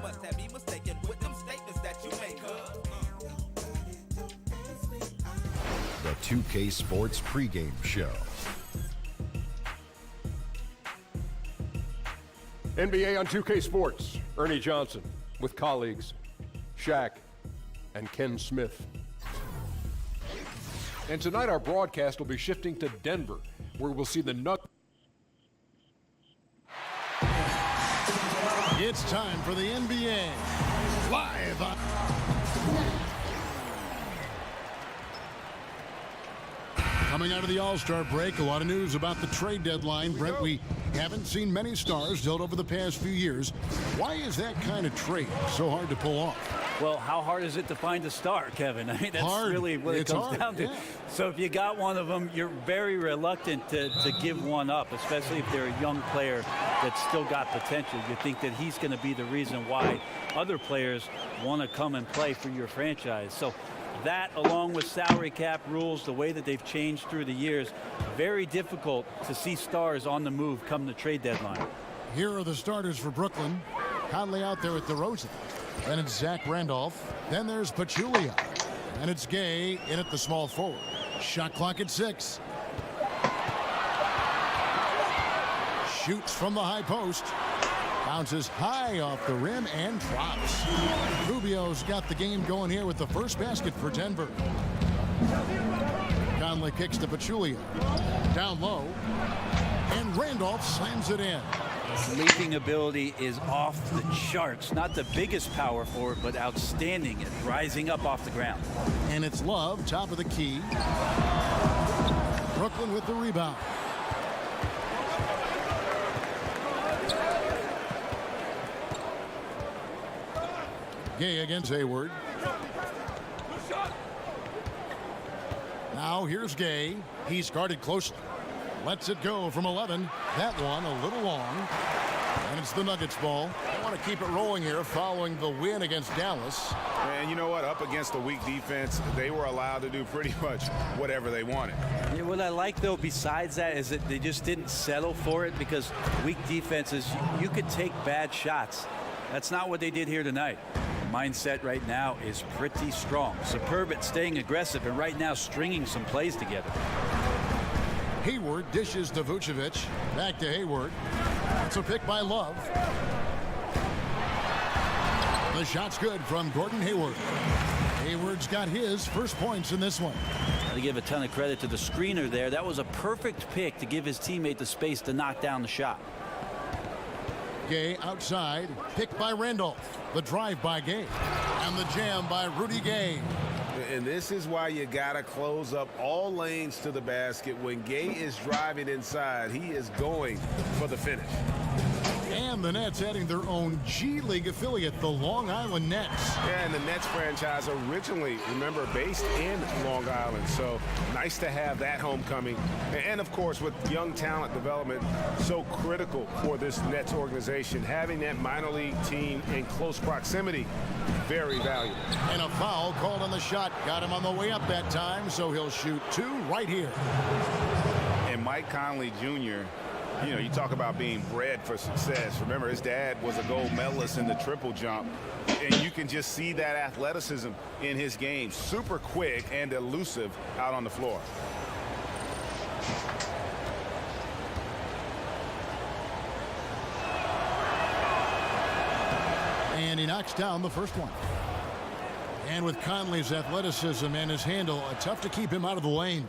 must have me mistaken with them statements that you make, The 2K Sports pregame show. NBA on 2K Sports. Ernie Johnson with colleagues Shaq and Ken Smith. And tonight our broadcast will be shifting to Denver, where we'll see the Nuggets. It's time for the NBA live on. Coming out of the All-Star break, a lot of news about the trade deadline. Brent, we haven't seen many stars dealt over the past few years. Why is that kind of trade so hard to pull off? Well, how hard is it to find a star, Kevin? I mean, that's really what it comes down to. Yeah. So if you got one of them, you're very reluctant to give one up, especially if they're a young player that's still got potential. You think that he's going to be the reason why other players want to come and play for your franchise. So that, along with salary cap rules, the way that they've changed through the years, very difficult to see stars on the move come the trade deadline. Here are the starters for Brooklyn. Conley out there at DeRozan. Then it's Zach Randolph. Then there's Pachulia. And it's Gay in at the small forward. Shot clock at 6. Shoots from the high post. Bounces high off the rim and drops. Rubio's got the game going here with the first basket for Denver. Conley kicks to Pachulia. Down low. And Randolph slams it in. Leaping ability is off the charts. Not the biggest power forward, but outstanding at rising up off the ground. And it's Love, top of the key. Brooklyn with the rebound. Gay against Hayward. Now here's Gay. He's guarded closely. Lets it go from 11. That one a little long. And it's the Nuggets ball. They want to keep it rolling here following the win against Dallas. And you know what? Up against a weak defense, they were allowed to do pretty much whatever they wanted. Yeah, what I like, though, besides that, is that they just didn't settle for it, because weak defenses, you could take bad shots. That's not what they did here tonight. The mindset right now is pretty strong. Superb at staying aggressive, and right now stringing some plays together. Hayward dishes to Vucevic. Back to Hayward. It's a pick by Love. The shot's good from Gordon Hayward. Hayward's got his first points in this one. To give a ton of credit to the screener there. That was a perfect pick to give his teammate the space to knock down the shot. Gay outside. Picked by Randolph. The drive by Gay. And the jam by Rudy Gay. And this is why you got to close up all lanes to the basket. When Gay is driving inside, he is going for the finish. And the Nets adding their own G League affiliate, the Long Island Nets. Yeah, and the Nets franchise originally, remember, based in Long Island. So nice to have that homecoming. And of course, with young talent development, so critical for this Nets organization. Having that minor league team in close proximity, very valuable. And a foul called on the shot. Got him on the way up that time, so he'll shoot 2 right here. And Mike Conley Jr., you know, you talk about being bred for success. Remember, his dad was a gold medalist in the triple jump. And you can just see that athleticism in his game. Super quick and elusive out on the floor. And he knocks down the first one. And with Conley's athleticism and his handle, tough to keep him out of the lane.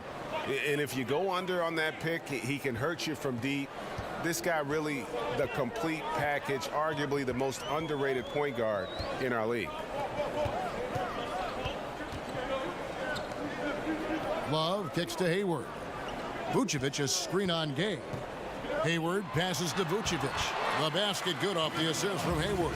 And if you go under on that pick, he can hurt you from deep. This guy really the complete package, arguably the most underrated point guard in our league. Love kicks to Hayward. Vucevic a screen on Gay. Hayward passes to Vucevic. The basket good off the assist from Hayward.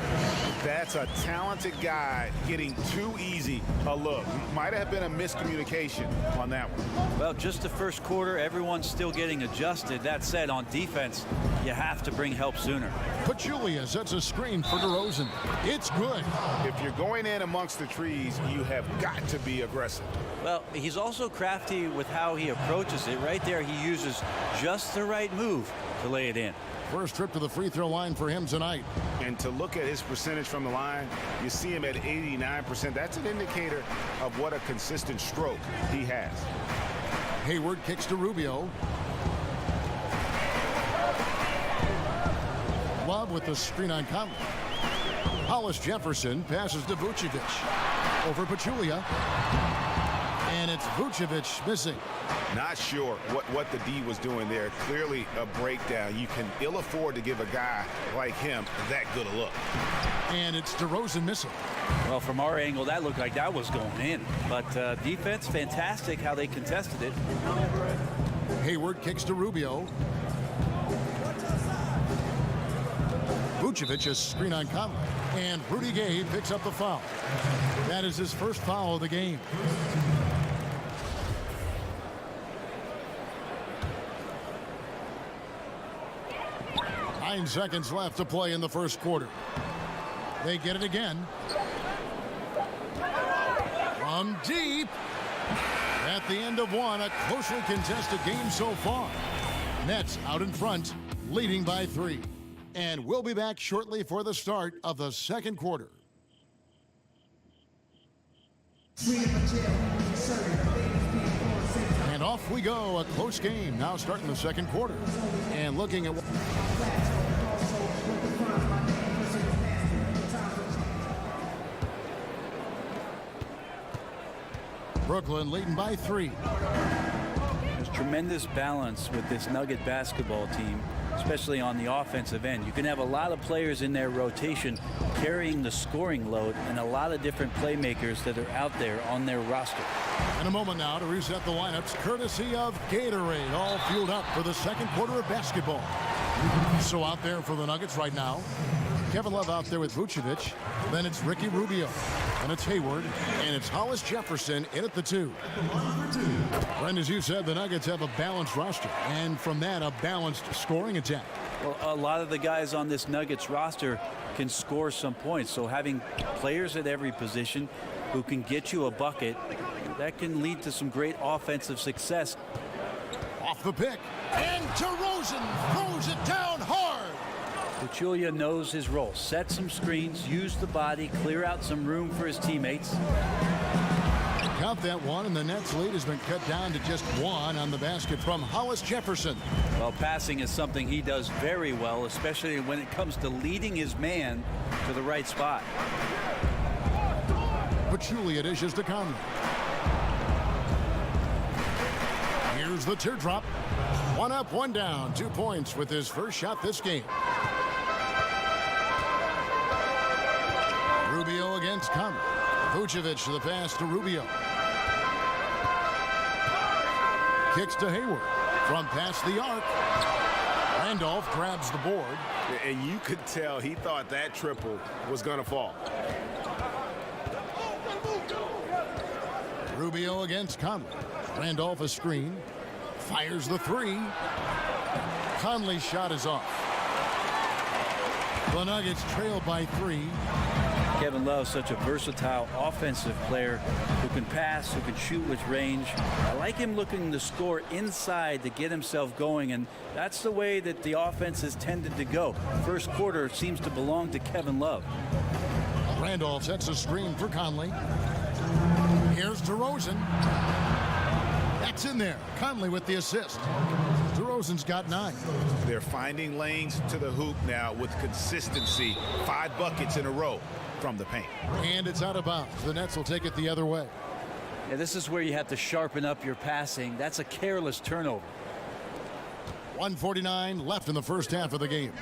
That's a talented guy getting too easy a look. Might have been a miscommunication on that one. Well, just the first quarter, everyone's still getting adjusted. That said, on defense, you have to bring help sooner. Pachulia sets a screen for DeRozan. It's good. If you're going in amongst the trees, you have got to be aggressive. Well, he's also crafty with how he approaches it. Right there, he uses just the right move to lay it in. First trip to the free throw line for him tonight. And to look at his percentage from the line, you see him at 89%. That's an indicator of what a consistent stroke he has. Hayward kicks to Rubio. Love with the screen on Conley. Hollis Jefferson passes to Vucevic. Over Pachulia. And it's Vucevic missing. Not sure what the D was doing there. Clearly a breakdown. You can ill afford to give a guy like him that good a look. And it's DeRozan missing. Well, from our angle, that looked like that was going in. But defense, fantastic how they contested it. Hayward kicks to Rubio. Vucevic, a screen on Conley. And Rudy Gay picks up the foul. That is his first foul of the game. Nine seconds left to play in the first quarter. They get it again. From deep. At the end of one, a closely contested game so far. Nets out in front, leading by 3. And we'll be back shortly for the start of the second quarter. And off we go. A close game now starting the second quarter. And looking at Brooklyn leading by 3. There's tremendous balance with this Nugget basketball team, especially on the offensive end. You can have a lot of players in their rotation carrying the scoring load and a lot of different playmakers that are out there on their roster. In a moment now to reset the lineups, courtesy of Gatorade, all fueled up for the second quarter of basketball. So out there for the Nuggets right now, Kevin Love out there with Vucevic. Then it's Ricky Rubio. And it's Hayward. And it's Hollis Jefferson in at the 2. And as you said, the Nuggets have a balanced roster. And from that, a balanced scoring attack. Well, a lot of the guys on this Nuggets roster can score some points. So having players at every position who can get you a bucket, that can lead to some great offensive success. Off the pick. And DeRozan throws it down hard. Pachulia knows his role. Set some screens, use the body, clear out some room for his teammates. Count that one, and the Nets lead has been cut down to just 1 on the basket from Hollis Jefferson. Well, passing is something he does very well, especially when it comes to leading his man to the right spot. Pachulia dishes to Conley. Here's the teardrop. 1 up, 1 down. 2 points with his first shot this game. Rubio against Conley. Vucevic the pass to Rubio. Kicks to Hayward from past the arc. Randolph grabs the board. And you could tell he thought that triple was going to fall. Rubio against Conley. Randolph a screen. Fires the 3. Conley's shot is off. The Nuggets trail by 3. Kevin Love, such a versatile offensive player who can pass, who can shoot with range. I like him looking to score inside to get himself going, and that's the way that the offense has tended to go. First quarter seems to belong to Kevin Love. Randolph sets a screen for Conley. Here's DeRozan. That's in there. Conley with the assist. DeRozan's got 9. They're finding lanes to the hoop now with consistency. 5 buckets in a row from the paint. And it's out of bounds. The Nets will take it the other way. Yeah, this is where you have to sharpen up your passing. That's a careless turnover. 1:49 left in the first half of the game.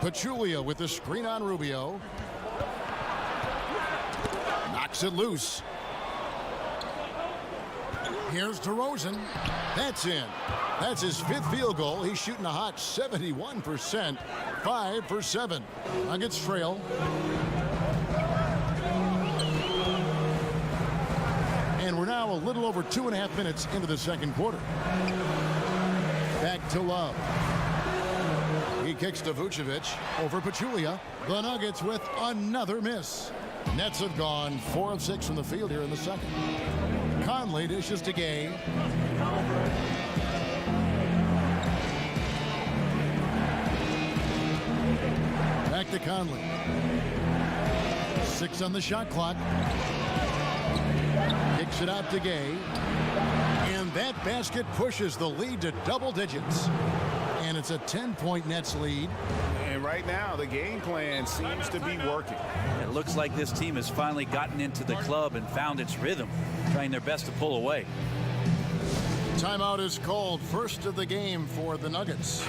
Pachulia with the screen on Rubio. Knocks it loose. Here's DeRozan. That's in. That's his 5th field goal. He's shooting a hot 71%. 5 for 7. Nuggets trail. And we're now a little over 2.5 minutes into the second quarter. Back to Love. He kicks to Vucevic over Pachulia. The Nuggets with another miss. Nets have gone 4 of 6 from the field here in the second. Conley dishes to Gay. back to Conley. 6 on the shot clock. Kicks it out to Gay. And that basket pushes the lead to double digits. And it's a 10-point Nets lead. And right now, the game plan seems to be working. It looks like this team has finally gotten into the club and found its rhythm, trying their best to pull away. Timeout is called, first of the game for the Nuggets.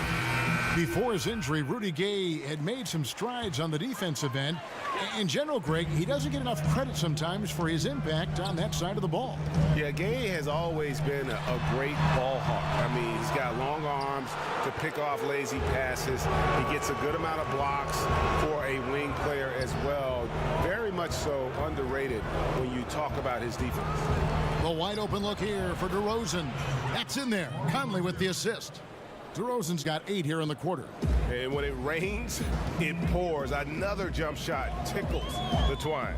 Before his injury, Rudy Gay had made some strides on the defensive end. In general, Greg, he doesn't get enough credit sometimes for his impact on that side of the ball. Yeah, Gay has always been a great ball hawk. I mean, he's got long arms to pick off lazy passes. He gets a good amount of blocks for a wing player as well. Very much so underrated when you talk about his defense. The wide open look here for DeRozan. That's in there. Conley with the assist. DeRozan's got 8 here in the quarter. And when it rains, it pours. Another jump shot tickles the twine.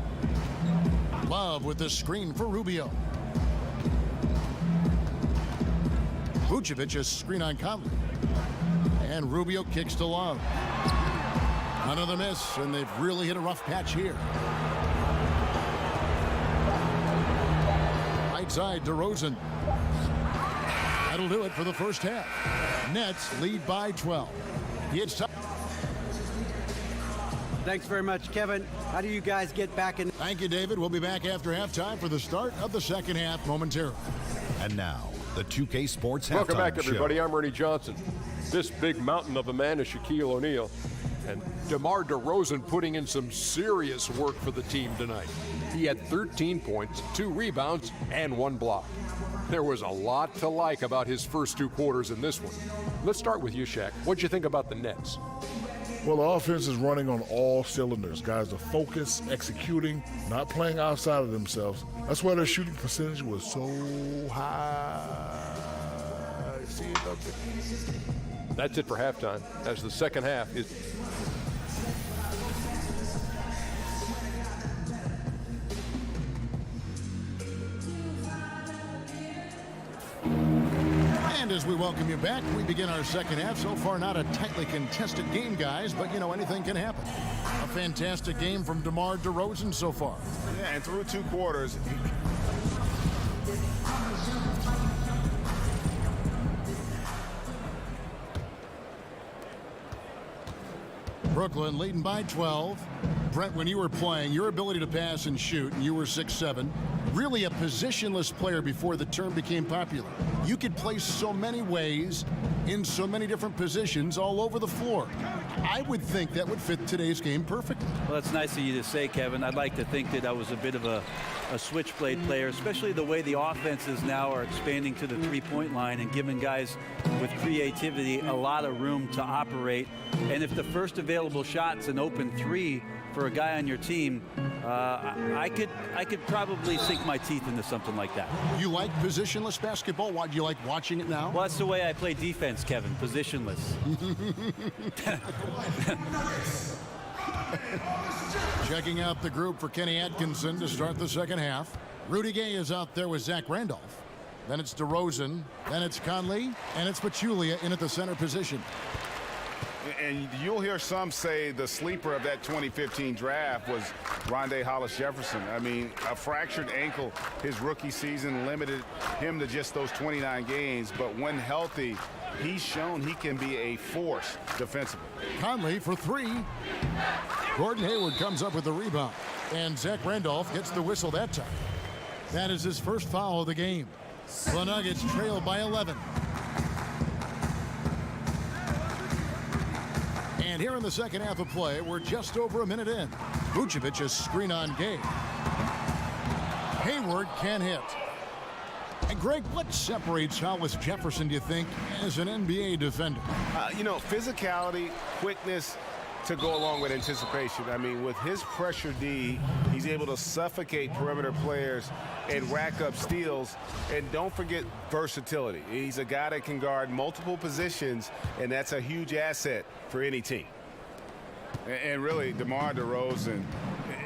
Love with the screen for Rubio. Vucevic, a screen on Conley. And Rubio kicks to Love. Another miss, and they've really hit a rough patch here. Right side, DeRozan. That'll do it for the first half. Nets lead by 12. It's time. Thanks very much, Kevin. How do you guys get back in? Thank you, David. We'll be back after halftime for the start of the second half momentarily. And now, the 2K Sports Welcome Halftime back, everybody. Show. I'm Ernie Johnson. This big mountain of a man is Shaquille O'Neal. And DeMar DeRozan putting in some serious work for the team tonight. He had 13 points, 2 rebounds, and 1 block. There was a lot to like about his first 2 quarters in this one. Let's start with you, Shaq. What'd you think about the Nets? Well, the offense is running on all cylinders. Guys are focused, executing, not playing outside of themselves. That's why their shooting percentage was so high. See it up there? That's it for halftime, as the second half is... And as we welcome you back, we begin our second half. So far, not a tightly contested game, guys, but, you know, anything can happen. A fantastic game from DeMar DeRozan so far. Yeah, and through 2 quarters, Brooklyn leading by 12. Brent, when you were playing, your ability to pass and shoot, and you were 6'7", really a positionless player before the term became popular. You could play so many ways, in so many different positions, all over the floor. I would think that would fit today's game perfectly. Well, that's nice of you to say, Kevin. I'd like to think that I was a bit of a switchblade player, especially the way the offenses now are expanding to the three-point line and giving guys with creativity a lot of room to operate. And if the first available shot's an open 3 for a guy on your team, I could probably sink my teeth into something like that. You like positionless basketball? Why do you like watching it now? Well, that's the way I play defense, Kevin, positionless. Checking out the group for Kenny Atkinson to start the second half. Rudy Gay is out there with Zach Randolph. Then it's DeRozan. Then it's Conley. And it's Pachulia in at the center position. and you'll hear some say the sleeper of that 2015 draft was Rondé Hollis-Jefferson. I mean, a fractured ankle his rookie season limited him to just those 29 games, but when healthy, he's shown he can be a force defensively. Conley for three. Gordon Hayward comes up with the rebound, and Zach Randolph gets the whistle that time. That is his first foul of the game. The Nuggets trail by 11. And here in the second half of play, we're just over a minute in. Vucevic is screen on Gay. Hayward can hit. And Greg, what separates Hollis-Jefferson, do you think, as an NBA defender? You know, physicality, quickness to go along with anticipation. I mean, with his pressure D, he's able to suffocate perimeter players and rack up steals. And don't forget versatility. He's a guy that can guard multiple positions, and that's a huge asset for any team. And really, DeMar DeRozan,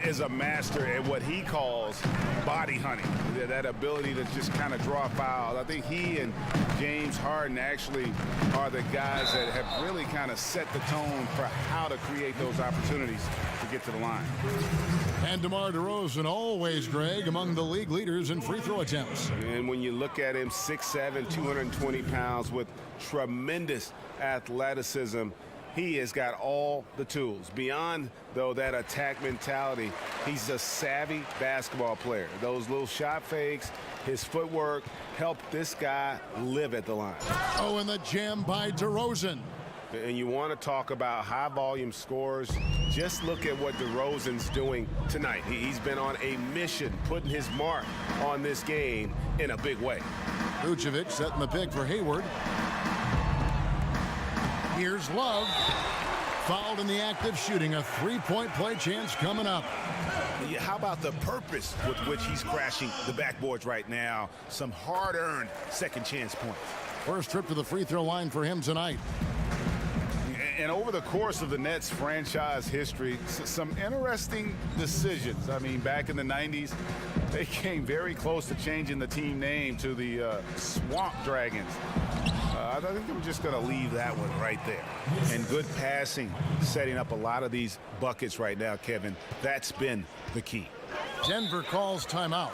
is a master at what he calls body hunting, that ability to just kind of draw fouls. I think he and James Harden actually are the guys that have really kind of set the tone for how to create those opportunities to get to the line. And DeMar DeRozan, always, Greg, among the league leaders in free throw attempts. And when you look at him, 6'7", 220 pounds with tremendous athleticism, he has got all the tools. Beyond, though, that attack mentality, he's a savvy basketball player. Those little shot fakes, his footwork, help this guy live at the line. Oh, and the jam by DeRozan. And you want to talk about high-volume scores, just look at what DeRozan's doing tonight. He's been on a mission, putting his mark on this game in a big way. Vucevic setting the pick for Hayward. Here's Love. Fouled in the act of shooting. A three-point play chance coming up. How about the purpose with which he's crashing the backboards right now? Some hard-earned second chance points. First trip to the free throw line for him tonight. And over the course of the Nets franchise history, some interesting decisions. I mean, back in the 90s, they came very close to changing the team name to the Swamp Dragons. I think they were just going to leave that one right there. And good passing, setting up a lot of these buckets right now, Kevin. That's been the key. Denver calls timeout.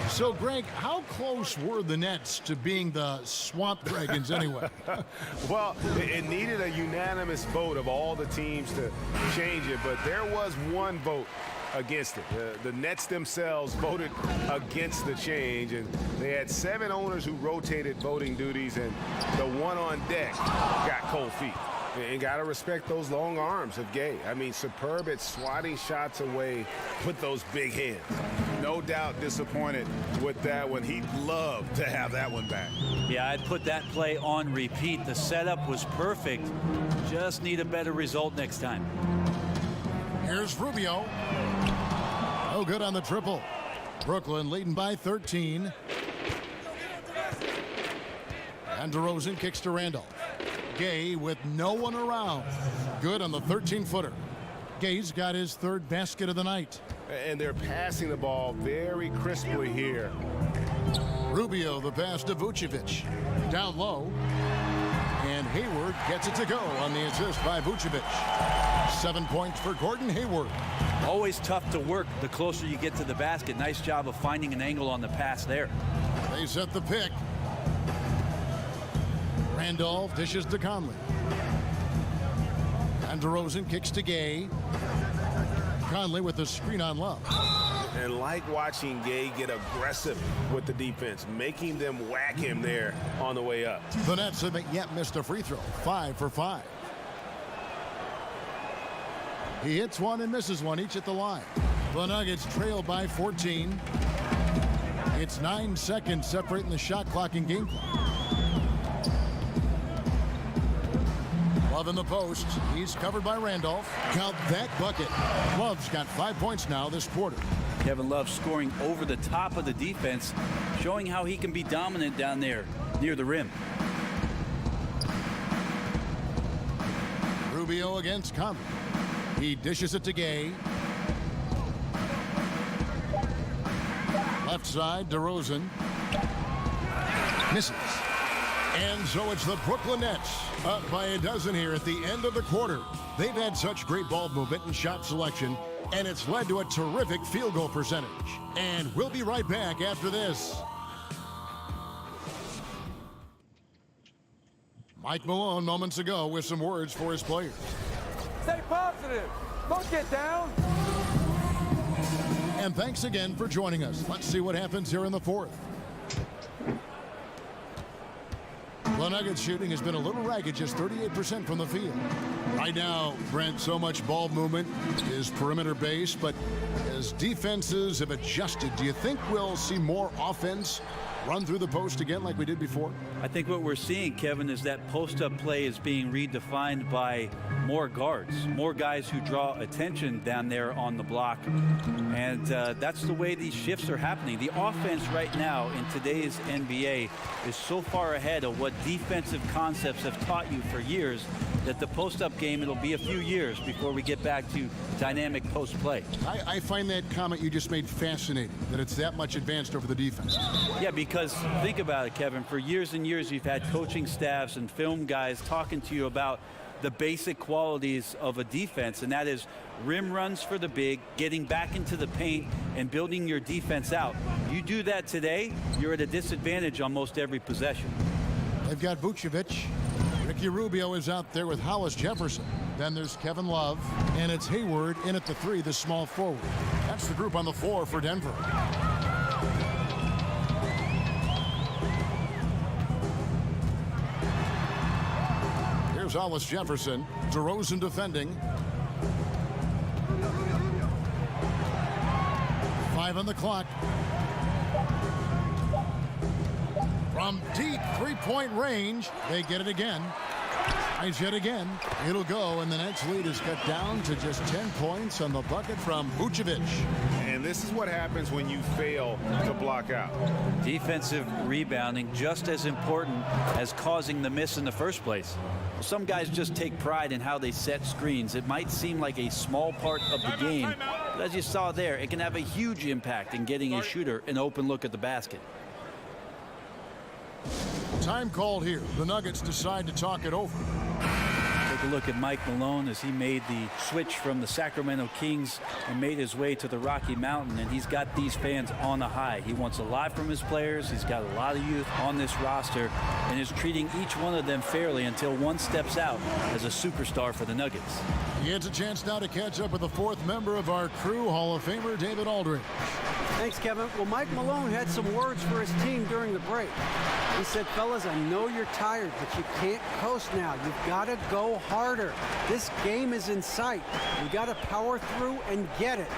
So, Greg, how close were the Nets to being the Swamp Dragons anyway? Well, it needed a unanimous vote of all the teams to change it, but there was one vote against it. The Nets themselves voted against the change, and they had 7 owners who rotated voting duties, and the one on deck got cold feet. And got to respect those long arms of Gay. I mean, superb at swatting shots away, put those big hands. No doubt disappointed with that one. He'd love to have that one back. Yeah, I'd put that play on repeat. The setup was perfect. Just need a better result next time. Here's Rubio. No good on the triple. Brooklyn leading by 13. And DeRozan kicks to Randolph. Gay with no one around. Good on the 13-footer. Gay's got his third basket of the night. And they're passing the ball very crisply here. Rubio, the pass to Vucevic. Down low. And Hayward gets it to go on the assist by Vucevic. 7 points for Gordon Hayward. Always tough to work the closer you get to the basket. Nice job of finding an angle on the pass there. They set the pick. Randolph dishes to Conley. And DeRozan kicks to Gay. Conley with the screen on Love. And like watching Gay get aggressive with the defense, making them whack him there on the way up. The Nets haven't yet missed a free throw. 5 for 5. He hits one and misses one, each at the line. The Nuggets trail by 14. It's 9 seconds separating the shot clock and game clock. Love in the post. He's covered by Randolph. Count that bucket. Love's got 5 points now this quarter. Kevin Love scoring over the top of the defense, showing how he can be dominant down there near the rim. Rubio against Conley. He dishes it to Gay. Left side, DeRozan. Misses. And so it's the Brooklyn Nets up by a dozen here at the end of the quarter. They've had such great ball movement and shot selection, and it's led to a terrific field goal percentage. And we'll be right back after this. Mike Malone moments ago with some words for his players. Stay positive. Don't get down. And thanks again for joining us. Let's see what happens here in the fourth. The Nuggets shooting has been a little ragged, just 38% from the field. Right now, Brent, so much ball movement is perimeter based, but as defenses have adjusted, do you think we'll see more offense run through the post again like we did before? I think what we're seeing, Kevin, is that post-up play is being redefined by more guards, more guys who draw attention down there on the block. And that's the way these shifts are happening. The offense right now in today's NBA is so far ahead of what defensive concepts have taught you for years that the post-up game, it'll be a few years before we get back to dynamic post-play. I find that comment you just made fascinating, that it's that much advanced over the defense. Yeah, because think about it, Kevin. For years and years, you've had coaching staffs and film guys talking to you about the basic qualities of a defense, and that is rim runs for the big, getting back into the paint, and building your defense out. You do that today, you're at a disadvantage on most every possession. They've got Vucevic. Ricky Rubio is out there with Hollis Jefferson. Then there's Kevin Love, and it's Hayward in at the 3, the small forward. That's the group on the floor for Denver. Here's Hollis Jefferson. DeRozan defending. 5 on the clock. From deep three-point range, they get it again. Tries yet again. It'll go, and the Nets lead is cut down to just 10 points on the bucket from Vucevic. And this is what happens when you fail to block out. Defensive rebounding just as important as causing the miss in the first place. Some guys just take pride in how they set screens. It might seem like a small part of the game, but as you saw there, it can have a huge impact in getting a shooter an open look at the basket. Time called here. The Nuggets decide to talk it over. Take a look at Mike Malone as he made the switch from the Sacramento Kings and made his way to the Rocky Mountain, and he's got these fans on a high. He wants a lot from his players. He's got a lot of youth on this roster and is treating each one of them fairly until one steps out as a superstar for the Nuggets. He gets a chance now to catch up with the 4th member of our crew, Hall of Famer David Aldridge. Thanks, Kevin. Well, Mike Malone had some words for his team during the break. He said, fellas, I know you're tired, but you can't coast now. You've got to go harder. This game is in sight. You got to power through and get it.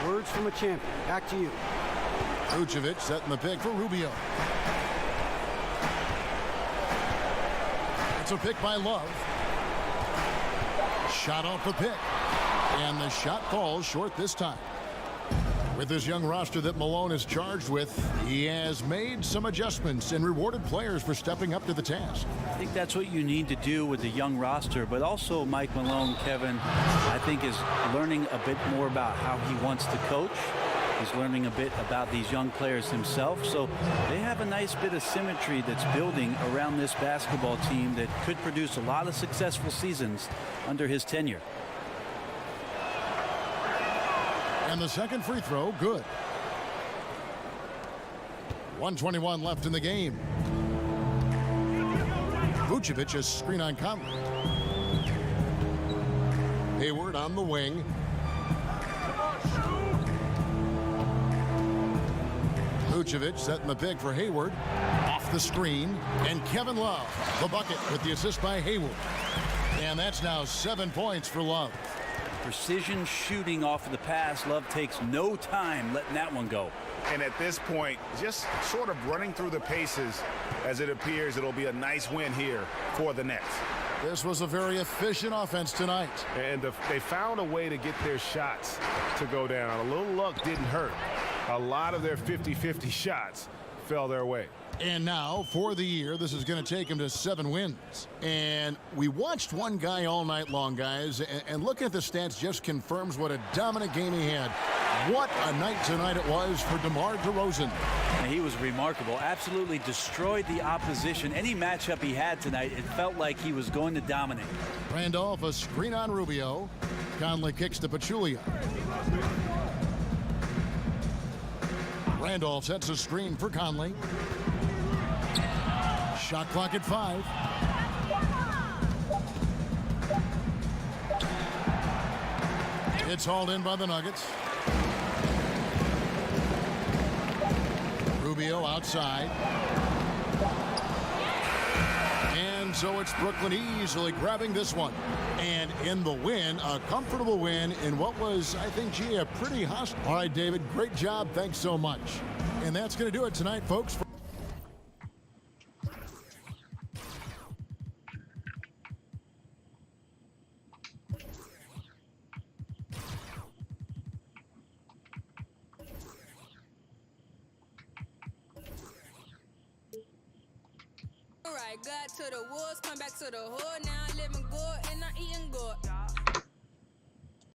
Words from a champion. Back to you. Vucevic setting the pick for Rubio. It's a pick by Love. Shot off the pick. And the shot falls short this time. With this young roster that Malone is charged with, he has made some adjustments and rewarded players for stepping up to the task. I think that's what you need to do with the young roster, but also Mike Malone, Kevin, I think is learning a bit more about how he wants to coach. He's learning a bit about these young players himself, so they have a nice bit of symmetry that's building around this basketball team that could produce a lot of successful seasons under his tenure. And the second free throw, good. 1:21 left in the game. Vucevic is screen on Conley. Hayward on the wing. Vucevic setting the pick for Hayward. Off the screen. And Kevin Love, the bucket with the assist by Hayward. And that's now 7 points for Love. Precision shooting off of the pass. Love takes no time letting that one go. And at this point, just sort of running through the paces as it appears it'll be a nice win here for the Nets. This was a very efficient offense tonight. And they found a way to get their shots to go down. A little luck didn't hurt. A lot of their 50-50 shots fell their way. And now, for the year, this is going to take him to 7 wins. And we watched one guy all night long, guys, and looking at the stats just confirms what a dominant game he had. What a night tonight it was for DeMar DeRozan. And he was remarkable. Absolutely destroyed the opposition. Any matchup he had tonight, it felt like he was going to dominate. Randolph, a screen on Rubio. Conley kicks to Pachulia. Randolph sets a screen for Conley. Shot clock at 5. It's hauled in by the Nuggets. Rubio outside. And so it's Brooklyn easily grabbing this one. And in the win, a comfortable win in what was, I think, a pretty hostile. All right, David, great job. Thanks so much. And that's going to do it tonight, folks. like God to the wolves, come back to the hood. Now I'm living good and I'm eating good.